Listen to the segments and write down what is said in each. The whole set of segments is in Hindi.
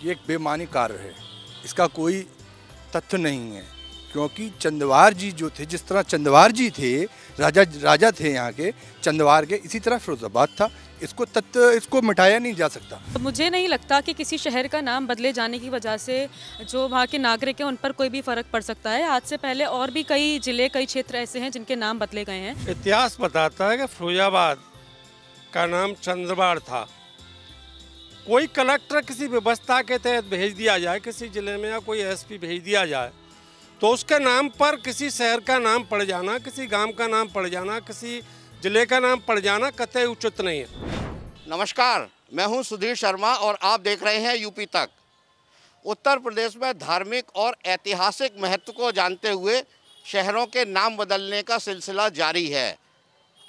ये एक बेमानी कार्य है, इसका कोई तथ्य नहीं है। क्योंकि चंदवार जी जो थे, जिस तरह चंदवार जी थे, राजा थे यहाँ के चंदवार के, इसी तरह फिरोजाबाद था। इसको मिटाया नहीं जा सकता। मुझे नहीं लगता कि किसी शहर का नाम बदले जाने की वजह से जो वहाँ के नागरिक हैं उन पर कोई भी फर्क पड़ सकता है। आज से पहले और भी कई जिले, कई क्षेत्र ऐसे हैं जिनके नाम बदले गए हैं। इतिहास बताता है कि फिरोजाबाद का नाम चंद्रवाड़ था। कोई कलेक्टर किसी व्यवस्था के तहत भेज दिया जाए किसी जिले में, या कोई एसपी भेज दिया जाए, तो उसके नाम पर किसी शहर का नाम पड़ जाना, किसी गांव का नाम पड़ जाना, किसी जिले का नाम पड़ जाना कतई उचित नहीं है। नमस्कार, मैं हूं सुधीर शर्मा और आप देख रहे हैं यूपी तक। उत्तर प्रदेश में धार्मिक और ऐतिहासिक महत्व को जानते हुए शहरों के नाम बदलने का सिलसिला जारी है।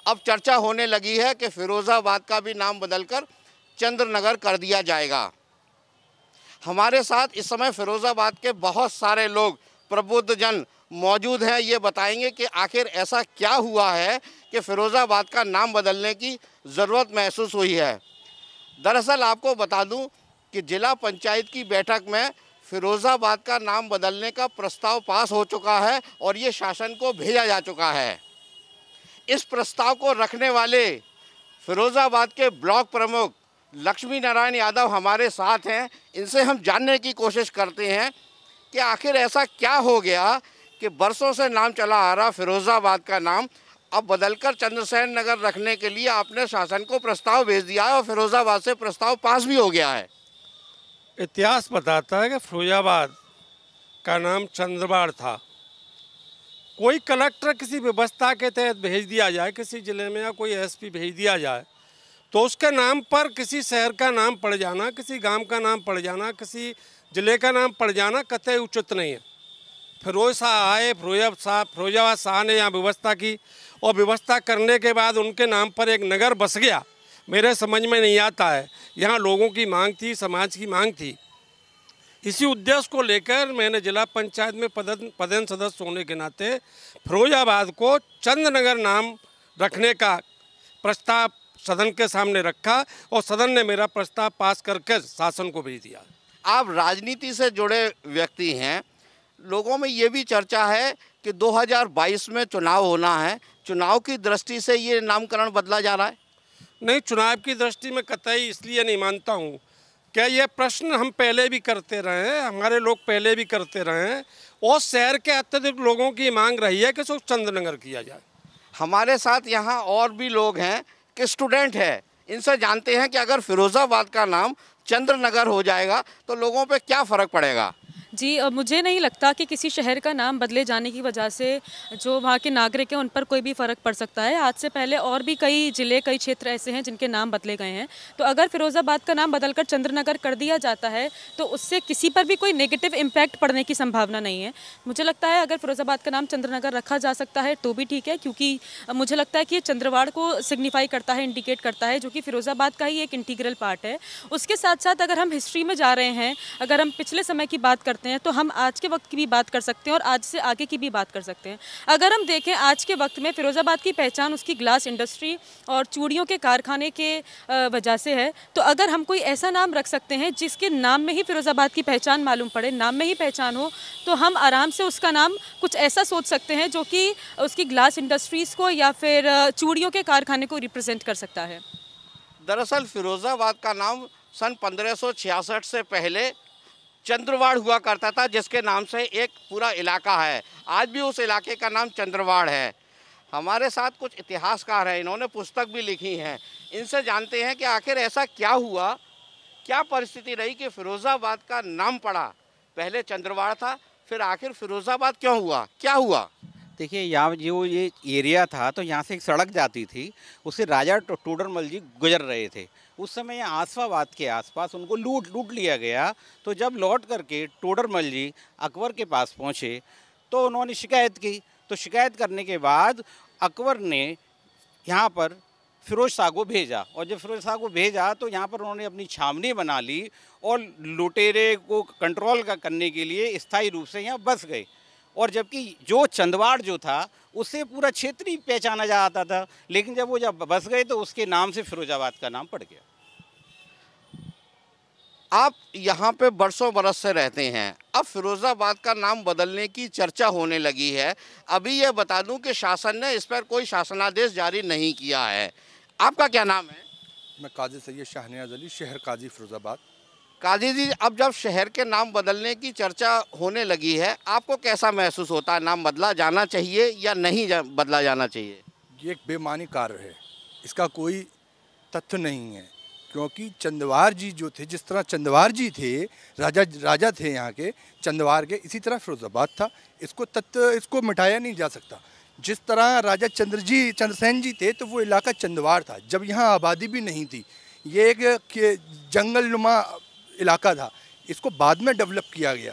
अब चर्चा होने लगी है कि फिरोजाबाद का भी नाम बदलकर चंद्रनगर कर दिया जाएगा। हमारे साथ इस समय फिरोजाबाद के बहुत सारे लोग, प्रबुद्ध जन मौजूद हैं। ये बताएंगे कि आखिर ऐसा क्या हुआ है कि फिरोजाबाद का नाम बदलने की ज़रूरत महसूस हुई है। दरअसल आपको बता दूं कि जिला पंचायत की बैठक में फिरोजाबाद का नाम बदलने का प्रस्ताव पास हो चुका है और ये शासन को भेजा जा चुका है। इस प्रस्ताव को रखने वाले फिरोजाबाद के ब्लॉक प्रमुख लक्ष्मी नारायण यादव हमारे साथ हैं। इनसे हम जानने की कोशिश करते हैं कि आखिर ऐसा क्या हो गया कि बरसों से नाम चला आ रहा फिरोजाबाद का नाम अब बदलकर चंद्रसेन नगर रखने के लिए आपने शासन को प्रस्ताव भेज दिया है और फिरोजाबाद से प्रस्ताव पास भी हो गया है। इतिहास बताता है कि फिरोजाबाद का नाम चंद्रवाड़ था। कोई कलेक्टर किसी व्यवस्था के तहत भेज दिया जाए किसी जिले में, या कोई एसपी भेज दिया जाए, तो उसके नाम पर किसी शहर का नाम पड़ जाना, किसी गांव का नाम पड़ जाना, किसी जिले का नाम पड़ जाना कतई उचित नहीं है। फिरोजाबाद शाह ने यहाँ व्यवस्था की और व्यवस्था करने के बाद उनके नाम पर एक नगर बस गया। मेरे समझ में नहीं आता है, यहाँ लोगों की मांग थी, समाज की मांग थी। इसी उद्देश्य को लेकर मैंने जिला पंचायत में पदेन सदस्य होने के नाते फिरोजाबाद को चंद्रनगर नाम रखने का प्रस्ताव सदन के सामने रखा और सदन ने मेरा प्रस्ताव पास करके शासन को भेज दिया। आप राजनीति से जुड़े व्यक्ति हैं, लोगों में ये भी चर्चा है कि 2022 में चुनाव होना है, चुनाव की दृष्टि से ये नामकरण बदला जा रहा है। नहीं, चुनाव की दृष्टि में कतई इसलिए नहीं मानता हूँ। क्या ये प्रश्न हम पहले भी करते रहे हैं, हमारे लोग पहले भी करते रहे हैं, और शहर के अत्यधिक लोगों की मांग रही है कि इसको चंद्रनगर किया जाए। हमारे साथ यहाँ और भी लोग हैं कि स्टूडेंट है, इनसे जानते हैं कि अगर फिरोजाबाद का नाम चंद्रनगर हो जाएगा तो लोगों पे क्या फ़र्क पड़ेगा। जी, मुझे नहीं लगता कि किसी शहर का नाम बदले जाने की वजह से जो वहाँ के नागरिक हैं उन पर कोई भी फ़र्क पड़ सकता है। आज से पहले और भी कई जिले, कई क्षेत्र ऐसे हैं जिनके नाम बदले गए हैं। तो अगर फिरोज़ाबाद का नाम बदलकर चंद्रनगर कर दिया जाता है तो उससे किसी पर भी कोई नेगेटिव इम्पैक्ट पड़ने की संभावना नहीं है। मुझे लगता है अगर फिरोज़ाबाद का नाम चंद्रनगर रखा जा सकता है तो भी ठीक है, क्योंकि मुझे लगता है कि ये चंद्रवाड़ को सिग्निफाई करता है, इंडिकेट करता है, जो कि फिरोज़ाबाद का ही एक इंटीग्रल पार्ट है। उसके साथ साथ अगर हम हिस्ट्री में जा रहे हैं, अगर हम पिछले समय की बात करते हैं तो हम आज के वक्त की भी बात कर सकते हैं और आज से आगे की भी बात कर सकते हैं। अगर हम देखें आज के वक्त में फिरोज़ाबाद की पहचान उसकी ग्लास इंडस्ट्री और चूड़ियों के कारखाने के वजह से है, तो अगर हम कोई ऐसा नाम रख सकते हैं जिसके नाम में ही फिरोज़ाबाद की पहचान मालूम पड़े, नाम में ही पहचान हो, तो हम आराम से उसका नाम कुछ ऐसा सोच सकते हैं जो कि उसकी ग्लास इंडस्ट्रीज़ को या फिर चूड़ियों के कारखाने को रिप्रेजेंट कर सकता है। दरअसल फिरोजाबाद का नाम सन 1566 से पहले चंद्रवाड़ हुआ करता था, जिसके नाम से एक पूरा इलाका है। आज भी उस इलाके का नाम चंद्रवाड़ है। हमारे साथ कुछ इतिहासकार हैं, इन्होंने पुस्तक भी लिखी हैं। इनसे जानते हैं कि आखिर ऐसा क्या हुआ, क्या परिस्थिति रही कि फिरोज़ाबाद का नाम पड़ा। पहले चंद्रवाड़ था, फिर आखिर फिरोज़ाबाद क्यों हुआ, क्या हुआ। देखिए, यहाँ जो ये एरिया था तो यहाँ से एक सड़क जाती थी, उससे राजा टोडरमल जी गुजर रहे थे। उस समय यहाँ आसफाबाद के आसपास उनको लूट लिया गया। तो जब लौट करके टोडरमल जी अकबर के पास पहुँचे तो उन्होंने शिकायत की। तो शिकायत करने के बाद अकबर ने यहाँ पर फिरोज शाह को भेजा, और जब फिरोज शाह को भेजा तो यहाँ पर उन्होंने अपनी छावनी बना ली और लुटेरे को कंट्रोल करने के लिए स्थायी रूप से यहाँ बस गए। और जबकि जो चंदवाड़ जो था उससे पूरा क्षेत्र ही पहचाना जाता था, लेकिन जब वो बस गए तो उसके नाम से फिरोजाबाद का नाम पड़ गया। आप यहाँ पे बरसों बरस से रहते हैं, अब फिरोजाबाद का नाम बदलने की चर्चा होने लगी है। अभी ये बता दूं कि शासन ने इस पर कोई शासनादेश जारी नहीं किया है। आपका क्या नाम है? मैं काजी सैयद शाहनियाज अली, शहर काजी फिरोजाबाद। काजी जी, अब जब शहर के नाम बदलने की चर्चा होने लगी है, आपको कैसा महसूस होता है? नाम बदला जाना चाहिए या नहीं बदला जाना चाहिए? ये एक बेमानी कार्य है, इसका कोई तथ्य नहीं है, क्योंकि चंदवार जी जो थे, जिस तरह चंदवार जी थे, राजा थे यहाँ के चंदवार के, इसी तरह फिरोजाबाद था। इसको मिटाया नहीं जा सकता। जिस तरह राजा चंद्रसेन जी थे तो वो इलाका चंदवार था, जब यहाँ आबादी भी नहीं थी, ये एक जंगलनुमा इलाका था। इसको बाद में डेवलप किया गया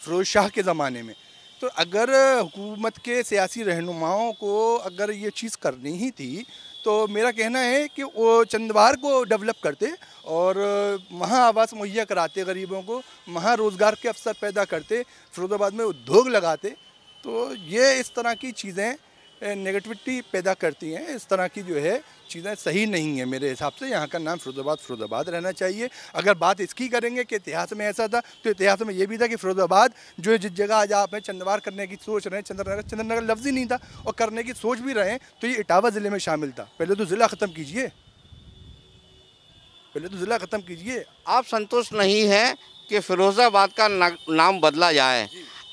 फिरोज शाह के ज़माने में। तो अगर हुकूमत के सियासी रहनुमाओं को अगर ये चीज़ करनी ही थी तो मेरा कहना है कि वो चंदवार को डेवलप करते और वहाँ आवास मुहैया कराते गरीबों को, वहाँ रोज़गार के अवसर पैदा करते, फिरोजाबाद में उद्योग लगाते। तो ये इस तरह की चीज़ें नेगेटिविटी पैदा करती हैं। इस तरह की जो है चीज़ें सही नहीं है मेरे हिसाब से। यहाँ का नाम फिरोजाबाद रहना चाहिए। अगर बात इसकी करेंगे कि इतिहास में ऐसा था, तो इतिहास में ये भी था कि फिरोजाबाद जो है, जिस जगह आज आप हैं चंदवार करने की सोच रहे हैं, चंद्रनगर लफ्ज़ ही नहीं था, और करने की सोच भी रहे हैं तो ये इटावा ज़िले में शामिल था। पहले तो ज़िला ख़त्म कीजिए, आप संतुष्ट नहीं है कि फिरोजाबाद का नाम बदला जाए?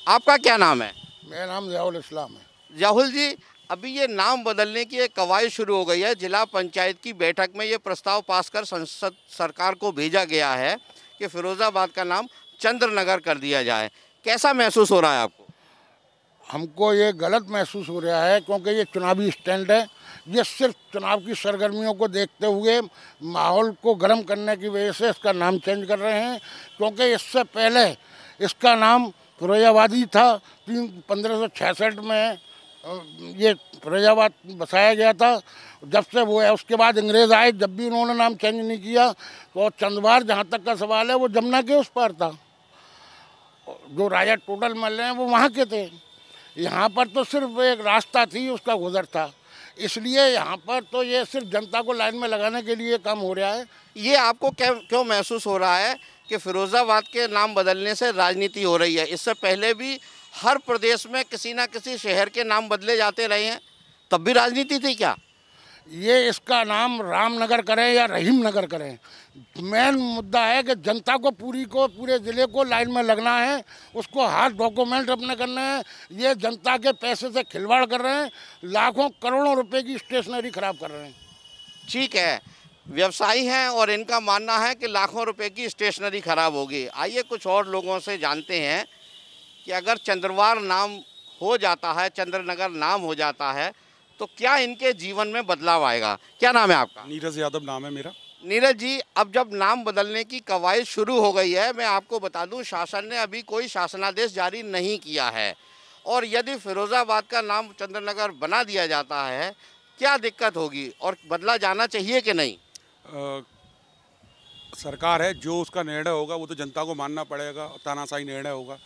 आपका क्या नाम है? मेरा नाम ज़ियाउल इस्लाम है। राहुल जी, अभी ये नाम बदलने की एक कवायद शुरू हो गई है। जिला पंचायत की बैठक में ये प्रस्ताव पास कर संसद सरकार को भेजा गया है कि फिरोजाबाद का नाम चंद्रनगर कर दिया जाए। कैसा महसूस हो रहा है आपको? हमको ये गलत महसूस हो रहा है, क्योंकि ये चुनावी स्टैंड है। ये सिर्फ चुनाव की सरगर्मियों को देखते हुए माहौल को गर्म करने की वजह से इसका नाम चेंज कर रहे हैं, क्योंकि इससे पहले इसका नाम फिरोजाबादी था। 1566 में ये फिरोजाबाद बसाया गया था। जब से वो है, उसके बाद अंग्रेज़ आए, जब भी उन्होंने नाम चेंज नहीं किया। तो चंदवार, जहाँ तक का सवाल है, वो जमुना के उस पार था। जो राजा टोडर मल हैं वो वहाँ के थे। यहाँ पर तो सिर्फ एक रास्ता थी, उसका गुजर था। इसलिए यहाँ पर तो ये सिर्फ जनता को लाइन में लगाने के लिए काम हो रहा है। ये आपको क्यों महसूस हो रहा है कि फिरोजाबाद के नाम बदलने से राजनीति हो रही है? इससे पहले भी हर प्रदेश में किसी ना किसी शहर के नाम बदले जाते रहे हैं, तब भी राजनीति थी क्या? ये इसका नाम रामनगर करें या रहीम नगर करें, मेन मुद्दा है कि जनता को पूरे ज़िले को लाइन में लगना है, उसको हाथ डॉक्यूमेंट अपने करने हैं। ये जनता के पैसे से खिलवाड़ कर रहे हैं, लाखों करोड़ों रुपए की स्टेशनरी खराब कर रहे हैं। ठीक है, व्यवसायी हैं और इनका मानना है कि लाखों रुपए की स्टेशनरी खराब होगी। आइए कुछ और लोगों से जानते हैं कि अगर चंद्रवार नाम हो जाता है, चंद्रनगर नाम हो जाता है, तो क्या इनके जीवन में बदलाव आएगा? क्या नाम है आपका? नीरज यादव नाम है मेरा। नीरज जी, अब जब नाम बदलने की कवायद शुरू हो गई है, मैं आपको बता दूं, शासन ने अभी कोई शासनादेश जारी नहीं किया है, और यदि फिरोजाबाद का नाम चंद्रनगर बना दिया जाता है, क्या दिक्कत होगी और बदला जाना चाहिए कि नहीं? सरकार है, जो उसका निर्णय होगा वो तो जनता को मानना पड़ेगा। तानाशाही निर्णय होगा।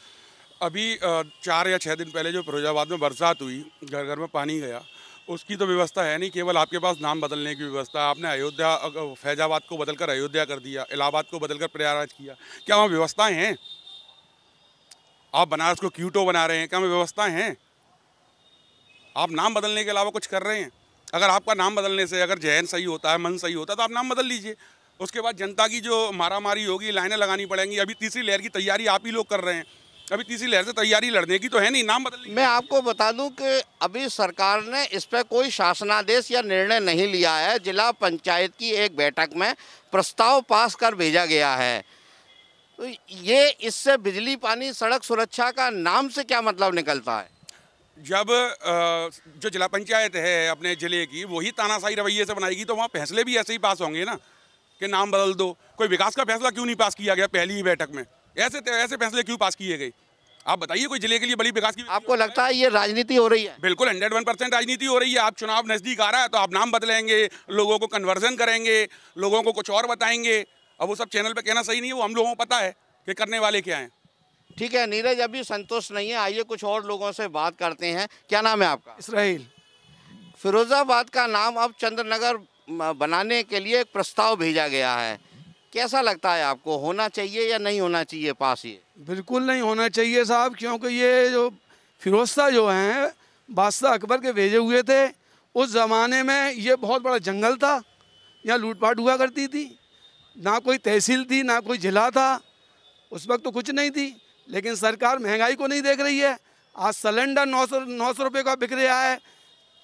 अभी 4 या 6 दिन पहले जो फिरोजाबाद में बरसात हुई, घर घर में पानी गया, उसकी तो व्यवस्था है नहीं। केवल आपके पास नाम बदलने की व्यवस्था। आपने फैजाबाद को बदलकर अयोध्या कर दिया, इलाहाबाद को बदलकर प्रयागराज किया। क्या वहाँ व्यवस्थाएं हैं? आप बनारस को क्यूटो बना रहे हैं, क्या वहाँ व्यवस्थाएं हैं? आप नाम बदलने के अलावा कुछ कर रहे हैं? अगर आपका नाम बदलने से अगर जहन सही होता है, मन सही होता है, तो आप नाम बदल लीजिए। उसके बाद जनता की जो मारामारी होगी, लाइनें लगानी पड़ेंगी। अभी तीसरी लहर की तैयारी आप ही लोग कर रहे हैं। अभी तीसरी लहर से तैयारी लड़ने की तो है नहीं, नाम बदल। मैं आपको बता दूं कि अभी सरकार ने इस पर कोई शासनादेश या निर्णय नहीं लिया है। जिला पंचायत की एक बैठक में प्रस्ताव पास कर भेजा गया है। तो ये इससे बिजली, पानी, सड़क सुरक्षा का नाम से क्या मतलब निकलता है? जब जो जिला पंचायत है अपने ज़िले की, वही तानाशाही रवैये से बनाएगी, तो वहाँ फैसले भी ऐसे ही पास होंगे ना कि नाम बदल दो। कोई विकास का फैसला क्यों नहीं पास किया गया पहली ही बैठक में? ऐसे फैसले क्यों पास किए गए? आप बताइए, कोई जिले के लिए बड़ी विकास की। आपको लगता है ये राजनीति हो रही है? बिल्कुल 101% राजनीति हो रही है। आप चुनाव नज़दीक आ रहा है तो आप नाम बदलेंगे, लोगों को कन्वर्जन करेंगे, लोगों को कुछ और बताएंगे। अब वो सब चैनल पे कहना सही नहीं है, वो हम लोगों को पता है कि करने वाले क्या हैं। ठीक है, नीरज अभी संतुष्ट नहीं है। आइए कुछ और लोगों से बात करते हैं। क्या नाम है आपका? इसराइल। फिरोजाबाद का नाम अब चंद्रनगर बनाने के लिए एक प्रस्ताव भेजा गया है, कैसा लगता है आपको, होना चाहिए या नहीं होना चाहिए पास ये? बिल्कुल नहीं होना चाहिए साहब, क्योंकि ये जो फिरोज शाह जो हैं बादशाह अकबर के भेजे हुए थे, उस ज़माने में ये बहुत बड़ा जंगल था, यहाँ लूटपाट हुआ करती थी, ना कोई तहसील थी ना कोई जिला था, उस वक्त तो कुछ नहीं थी। लेकिन सरकार महंगाई को नहीं देख रही है। आज सिलेंडर 900 रुपये का बिक रहा है,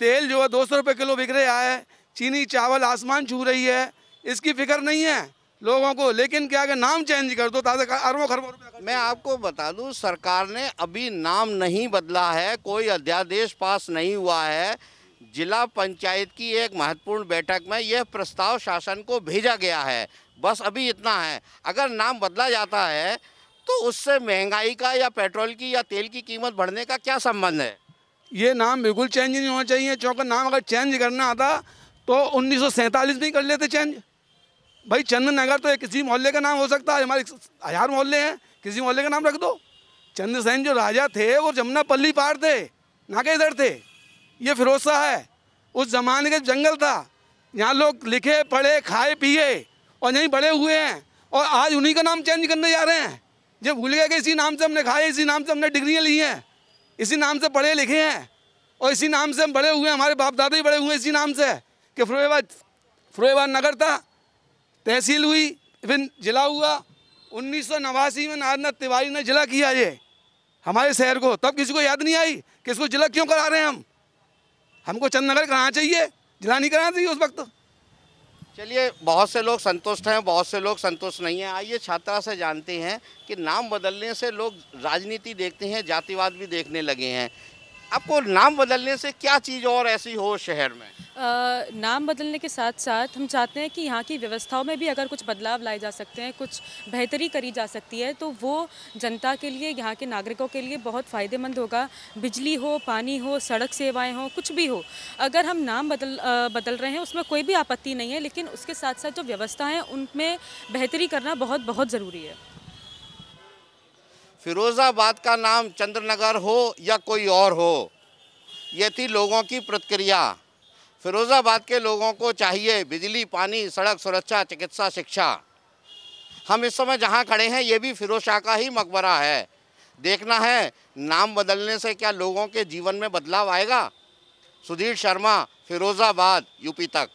तेल जो है 200 रुपये किलो बिक रहा है, चीनी चावल आसमान छू रही है, इसकी फिक्र नहीं है लोगों को। लेकिन क्या कि नाम चेंज कर दो ताकि अरबों खरबों रुपये। मैं आपको बता दूं, सरकार ने अभी नाम नहीं बदला है, कोई अध्यादेश पास नहीं हुआ है। जिला पंचायत की एक महत्वपूर्ण बैठक में यह प्रस्ताव शासन को भेजा गया है, बस अभी इतना है। अगर नाम बदला जाता है तो उससे महंगाई का या पेट्रोल की या तेल की कीमत बढ़ने का क्या संबंध है? ये नाम बिल्कुल चेंज नहीं होना चाहिए, क्योंकि नाम अगर चेंज करना आता तो 1947 में ही कर लेते चेंज। भाई चंद्रनगर तो किसी मोहल्ले का नाम हो सकता है, हमारे 1000 मोहल्ले हैं, किसी मोहल्ले का नाम रख दो। चंद्रसेन जो राजा थे वो जमुना पल्ली पार थे, ना के इधर थे। ये फिरोज शाह है, उस जमाने का जंगल था, यहाँ लोग लिखे पढ़े खाए पिए और यहीं बड़े हुए हैं, और आज उन्हीं का नाम चेंज करने जा रहे हैं। जब भूल गए कि इसी नाम से हमने खाए, इसी नाम से हमने डिग्रियाँ ली हैं, इसी नाम से पढ़े लिखे हैं, और इसी नाम से हम बड़े हुए हैं, हमारे बाप दादा ही बड़े हुए हैं इसी नाम से कि फिरोजाबाद नगर था, तहसील हुई, फिर जिला हुआ। 1989 में नारनाथ तिवारी ने जिला किया ये हमारे शहर को, तब किसी को याद नहीं आई कि इसको जिला क्यों करा रहे हैं हम। हमको चंद्रनगर कराना चाहिए, जिला नहीं कराना चाहिए उस वक्त। चलिए, बहुत से लोग संतुष्ट हैं, बहुत से लोग संतुष्ट नहीं हैं। आइए छात्रा से जानते हैं कि नाम बदलने से लोग राजनीति देखते हैं, जातिवाद भी देखने लगे हैं। आपको नाम बदलने से क्या चीज़ और ऐसी हो शहर में? नाम बदलने के साथ साथ हम चाहते हैं कि यहाँ की व्यवस्थाओं में भी अगर कुछ बदलाव लाए जा सकते हैं, कुछ बेहतरी करी जा सकती है, तो वो जनता के लिए, यहाँ के नागरिकों के लिए बहुत फ़ायदेमंद होगा। बिजली हो, पानी हो, सड़क सेवाएं हो, कुछ भी हो, अगर हम नाम बदल रहे हैं उसमें कोई भी आपत्ति नहीं है, लेकिन उसके साथ साथ जो व्यवस्था है उनमें बेहतरी करना बहुत बहुत ज़रूरी है। फिरोजाबाद का नाम चंद्रनगर हो या कोई और हो, ये थी लोगों की प्रतिक्रिया। फिरोजाबाद के लोगों को चाहिए बिजली, पानी, सड़क सुरक्षा, चिकित्सा, शिक्षा। हम इस समय जहां खड़े हैं ये भी फिरोज शाह का ही मकबरा है। देखना है नाम बदलने से क्या लोगों के जीवन में बदलाव आएगा। सुधीर शर्मा, फिरोजाबाद, यूपी तक।